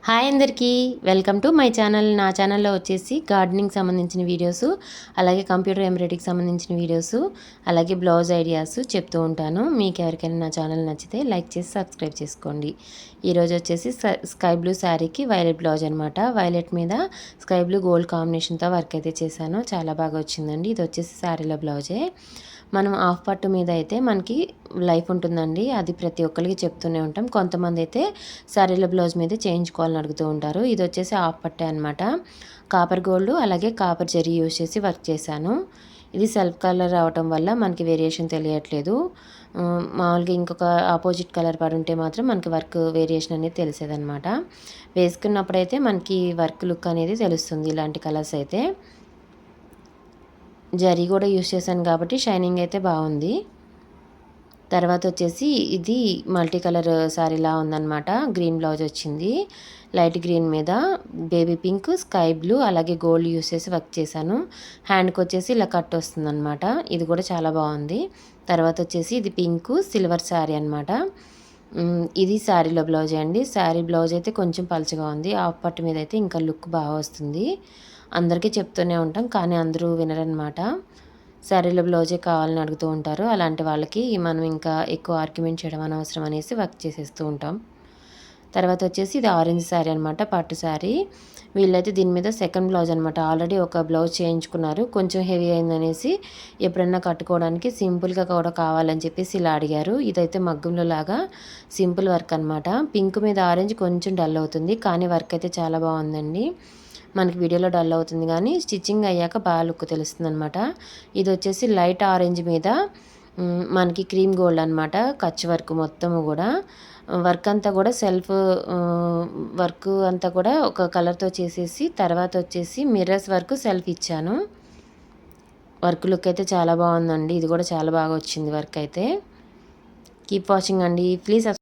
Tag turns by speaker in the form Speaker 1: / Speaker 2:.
Speaker 1: Hi అందరికీ, welcome to my channel. నా ఛానల్లో వచ్చేసి గార్డెనింగ్ సంబంధించిన వీడియోస్, అలాగే కంప్యూటర్ ఎంబ్రాయిడరీకి సంబంధించిన వీడియోస్, అలాగే బ్లౌజ్ ఐడియాస్ చెప్తూ ఉంటాను. మీకు ఎవరికైనా నా ఛానల్ నచ్చితే లైక్ చేసి సబ్స్క్రైబ్ చేసుకోండి. ఈరోజు వచ్చేసి స్కై బ్లూ శారీకి వైలెట్ బ్లౌజ్ అనమాట. వైలెట్ మీద స్కై బ్లూ గోల్డ్ కాంబినేషన్తో వర్క్ అయితే చేశాను. చాలా బాగా వచ్చిందండి. ఇది వచ్చేసి శారీలో బ్లౌజే. మనం హాఫ్ పట్టు మీద అయితే మనకి లైఫ్ ఉంటుందండి. అది ప్రతి ఒక్కరికి చెప్తూనే ఉంటాం. కొంతమంది అయితే శారీల బ్లౌజ్ మీద చేయించుకోవాలని అడుగుతూ ఉంటారు. ఇది వచ్చేసి హాఫ్ పట్టే అనమాట. కాపర్ గోల్డ్ అలాగే కాపర్ జరీ యూజ్ చేసి వర్క్ చేశాను. ఇది సెల్ఫ్ కలర్ రావటం వల్ల మనకి వేరియేషన్ తెలియట్లేదు. మామూలుగా ఇంకొక ఆపోజిట్ కలర్ పడి ఉంటే మాత్రం మనకి వర్క్ వేరియేషన్ అనేది తెలిసేదనమాట. వేసుకున్నప్పుడైతే మనకి వర్క్ లుక్ అనేది తెలుస్తుంది. ఇలాంటి కలర్స్ అయితే జరీ కూడా యూస్ చేశాను కాబట్టి షైనింగ్ అయితే బాగుంది. తర్వాత వచ్చేసి ఇది మల్టీ కలర్ శారీలా ఉందన్నమాట. గ్రీన్ బ్లౌజ్ వచ్చింది. లైట్ గ్రీన్ మీద బేబీ పింక్, స్కై బ్లూ అలాగే గోల్డ్ యూస్ చేసి వర్క్ చేశాను. హ్యాండ్కి వచ్చేసి ఇలా కట్ వస్తుందన్నమాట. ఇది కూడా చాలా బాగుంది. తర్వాత వచ్చేసి ఇది పింక్ సిల్వర్ శారీ అనమాట. ఇది శారీలో బ్లౌజ్ అండి. శారీ బ్లౌజ్ అయితే కొంచెం పలచగా ఉంది. హాఫ్ పట్టు మీద అయితే ఇంకా లుక్ బాగా వస్తుంది. అందరికీ చెప్తూనే ఉంటాం, కానీ అందరూ వినరనమాట. శారీలో బ్లౌజే కావాలని అడుగుతూ ఉంటారు. అలాంటి వాళ్ళకి మనం ఇంకా ఎక్కువ ఆర్గ్యుమెంట్ చేయడం అనవసరం అనేసి వర్క్ చేసేస్తూ ఉంటాం. తర్వాత వచ్చేసి ఇది ఆరెంజ్ శారీ అనమాట, పట్టు శారీ. వీళ్ళైతే దీని మీద సెకండ్ బ్లౌజ్ అనమాట. ఆల్రెడీ ఒక బ్లౌజ్ చేయించుకున్నారు. కొంచెం హెవీ అయిందనేసి ఎప్పుడన్నా కట్టుకోవడానికి సింపుల్గా కూడా కావాలని చెప్పేసి ఇలా అడిగారు. ఇదైతే మగ్గంలో లాగా సింపుల్ వర్క్ అనమాట. పింక్ మీద ఆరెంజ్ కొంచెం డల్ అవుతుంది, కానీ వర్క్ అయితే చాలా బాగుందండి. మనకి వీడియోలో డల్ అవుతుంది, కానీ స్టిచ్చింగ్ అయ్యాక బాగా లుక్ తెలుస్తుంది అనమాట. ఇది వచ్చేసి లైట్ ఆరెంజ్ మీద మనకి క్రీమ్ గోల్డ్ అనమాట. కచ్ వర్క్ మొత్తము కూడా వర్క్ అంతా కూడా సెల్ఫ్ వర్క్ అంతా కూడా ఒక కలర్తో చేసేసి తర్వాత వచ్చేసి మిర్రర్స్ వర్క్ సెల్ఫ్ ఇచ్చాను. వర్క్ లుక్ అయితే చాలా బాగుందండి. ఇది కూడా చాలా బాగా వచ్చింది వర్క్ అయితే. కీప్ వాచింగ్ అండి. ప్లీజ్